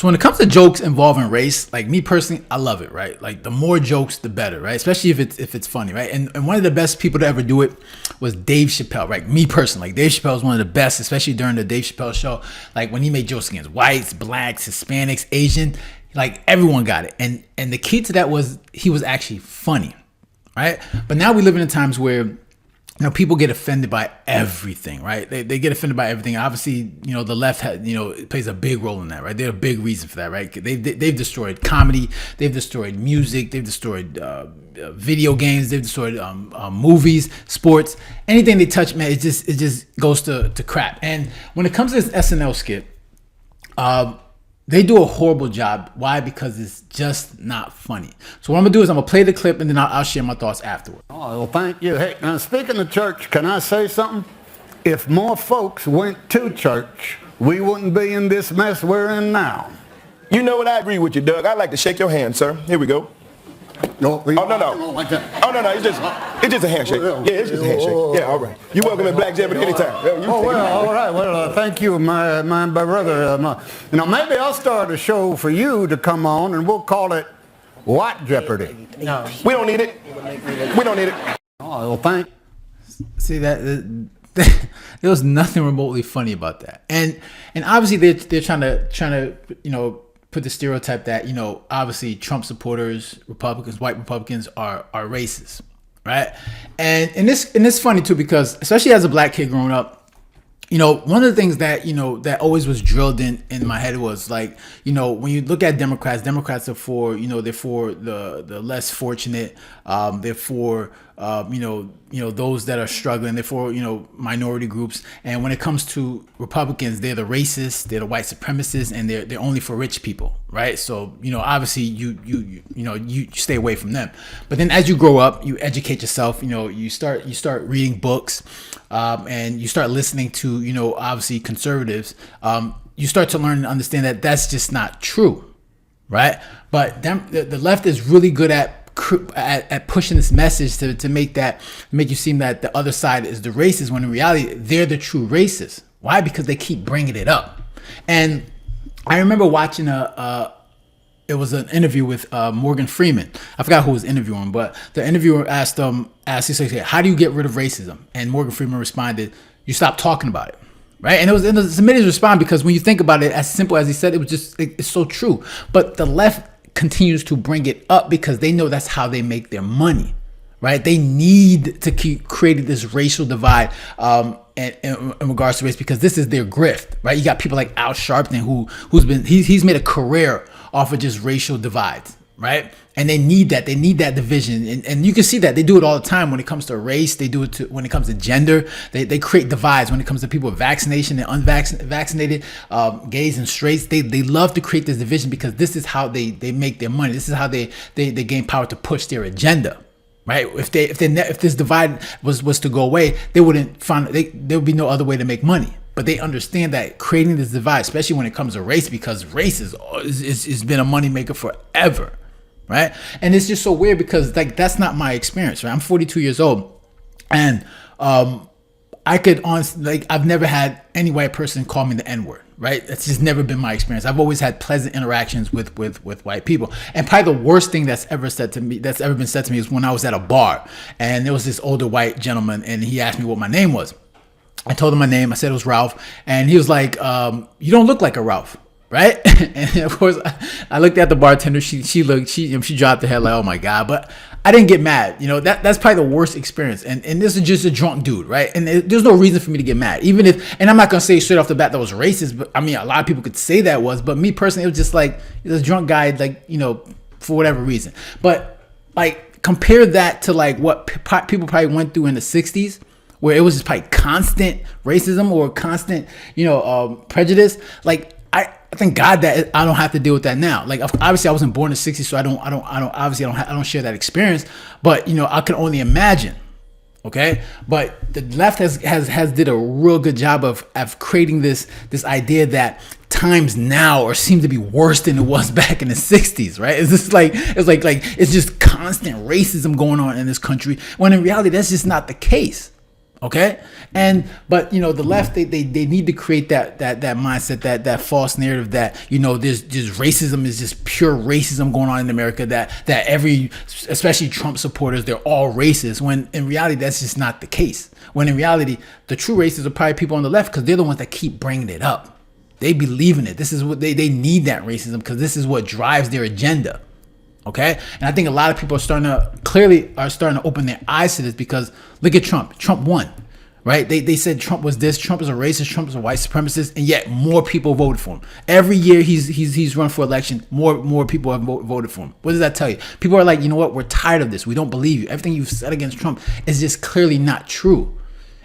So when it comes to jokes involving race, like me personally, I love it, right? Like the more jokes, the better, right? Especially if it's funny, right? And one of the best people to ever do it was Dave Chappelle, right? Me personally, like Dave Chappelle is one of the best, especially during the Dave Chappelle show. Like when he made jokes against whites, blacks, Hispanics, Asian, like everyone got it. And the key to that was he was actually funny, right? But now we live in times where people get offended by everything, right? They get offended by everything. Obviously, the left plays a big role in that, right? They're a big reason for that, right? They've destroyed comedy, they've destroyed music, they've destroyed video games, they've destroyed movies, sports, anything they touch, man, it just goes to crap. And when it comes to this SNL skit, they do a horrible job. Why? Because it's just not funny. So what I'm gonna do is I'm gonna play the clip and then I'll share my thoughts afterward. Oh, well, thank you. Hey, now speaking of church, can I say something? If more folks went to church, we wouldn't be in this mess we're in now. You know what? I agree with you, Doug. I'd like to shake your hand, sir. Here we go. No, Oh, no. like that. Oh, no. It's just a handshake. Yeah, it's just a handshake. Yeah, all right. You're welcome at Black Jeopardy anytime. All right. Well, thank you, my brother. Maybe I'll start a show for you to come on, and we'll call it What Jeopardy? No. We don't need it. We don't need it. Oh, well, thank. See that there was nothing remotely funny about that, and obviously they're trying to put the stereotype that obviously Trump supporters, Republicans, white Republicans are racist, right? And this funny too, because especially as a black kid growing up, one of the things that that always was drilled in my head was like, when you look at Democrats are for they're for the less fortunate, they're for those that are struggling, they're for minority groups. And when it comes to Republicans, they're the racists, they're the white supremacists, and they're only for rich people, right? So obviously you stay away from them. But then as you grow up, you educate yourself, you start reading books, and you start listening to obviously conservatives. You start to learn and understand that that's just not true, right? But the left is really good at pushing this message to make you seem that the other side is the racist, when in reality they're the true racists. Why? Because they keep bringing it up. And I remember watching it was an interview with Morgan Freeman. I forgot who was interviewing, but the interviewer asked he said, how do you get rid of racism? And Morgan Freeman responded, you stop talking about it. Right? And it was a minute to respond, because when you think about it, as simple as he said, it's so true. But the left continues to bring it up because they know that's how they make their money, right? They need to keep creating this racial divide in regards to race, because this is their grift, right? You got people like Al Sharpton he's made a career off of just racial divides, right? And they need that division, and you can see that they do it all the time when it comes to race. They do it when it comes to gender. They create divides when it comes to people with vaccination and unvaccinated, gays and straights. They love to create this division because this is how they make their money. This is how they gain power to push their agenda, right? If this divide was to go away, there would be no other way to make money. But they understand that creating this divide, especially when it comes to race, because race has been a moneymaker forever. Right? And it's just so weird because like that's not my experience, right? I'm 42 years old, and I could honestly, I've never had any white person call me the N-word, right? That's just never been my experience. I've always had pleasant interactions with white people. And probably the worst thing that's ever been said to me is when I was at a bar, and there was this older white gentleman, and he asked me what my name was. I told him my name. I said it was Ralph, and he was like, "You don't look like a Ralph." Right? And of course, I looked at the bartender. She dropped her head like, oh my God. But I didn't get mad. That's probably the worst experience. And this is just a drunk dude, right? And there's no reason for me to get mad. Even if, and I'm not going to say straight off the bat that was racist, but I mean, a lot of people could say that was, but me personally, it was just like, this drunk guy, like, for whatever reason. But like, compare that to like what people probably went through in the 60s, where it was just probably constant racism or constant, prejudice. Like, I thank God that I don't have to deal with that now. Like, obviously I wasn't born in the 60s, so I don't share that experience, but I can only imagine. Okay. But the left has did a real good job of creating this idea that times now or seem to be worse than it was back in the 60s, right? It's just like it's just constant racism going on in this country, when in reality that's just not the case. Okay, but the left, they need to create that mindset, that false narrative that there's just racism is just pure racism going on in America, that especially Trump supporters, they're all racist, when in reality that's just not the case. When in reality the true racists are probably people on the left, because they're the ones that keep bringing it up. They believe in it. This is what they need, that racism, because this is what drives their agenda. Okay, and I think a lot of people are starting to open their eyes to this, because look at Trump. Trump won, right? They said Trump was this. Trump is a racist. Trump is a white supremacist, and yet more people voted for him. Every year he's run for election, more people have voted for him. What does that tell you? People are like, you know what? We're tired of this. We don't believe you. Everything you've said against Trump is just clearly not true.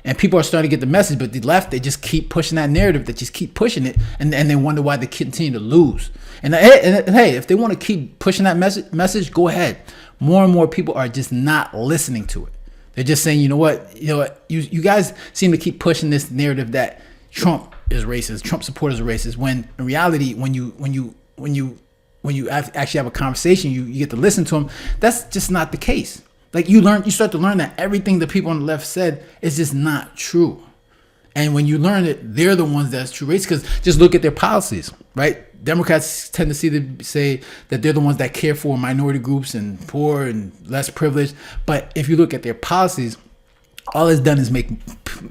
And people are starting to get the message, but the left, they just keep pushing that narrative, they just keep pushing it, and they wonder why they continue to lose. And hey, if they want to keep pushing that message, go ahead. More and more people are just not listening to it. They're just saying, you know what, you guys seem to keep pushing this narrative that Trump is racist, Trump supporters are racist, when in reality, when you actually have a conversation, you get to listen to them, that's just not the case. Like you start to learn that everything the people on the left said is just not true. And when you learn it, they're the ones that's true racist, because just look at their policies, right? Democrats tend to say that they're the ones that care for minority groups and poor and less privileged. But if you look at their policies, all it's done is make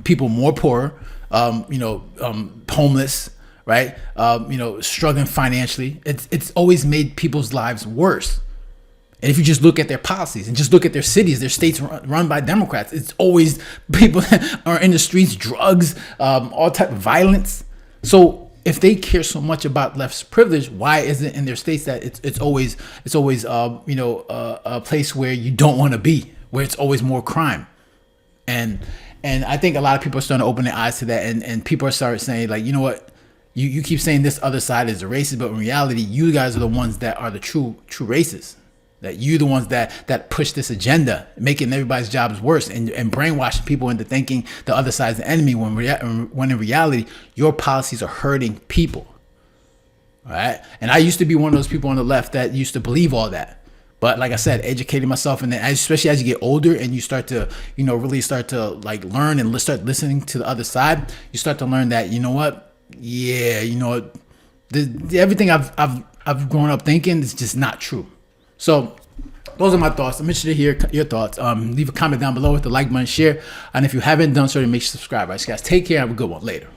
people more poor, homeless, right? Struggling financially. It's always made people's lives worse. And if you just look at their policies and just look at their cities, their states run by Democrats, it's always people that are in the streets, drugs, all type of violence. So if they care so much about left's privilege, why is it in their states that it's always a place where you don't want to be, where it's always more crime? And I think a lot of people are starting to open their eyes to that, and people are starting saying, like, you know what? You keep saying this other side is a racist, but in reality, you guys are the ones that are the true racists. That you the ones that push this agenda, making everybody's jobs worse and brainwashing people into thinking the other side's the enemy, when in reality, your policies are hurting people. All right? And I used to be one of those people on the left that used to believe all that. But like I said, educating myself, and then especially as you get older and you start to, really start to like learn and start listening to the other side, you start to learn that, everything I've grown up thinking is just not true. So those are my thoughts. I'm interested to hear your thoughts. Leave a comment down below with the like button, share. And if you haven't done so, make sure to subscribe. All right, guys, take care. Have a good one. Later.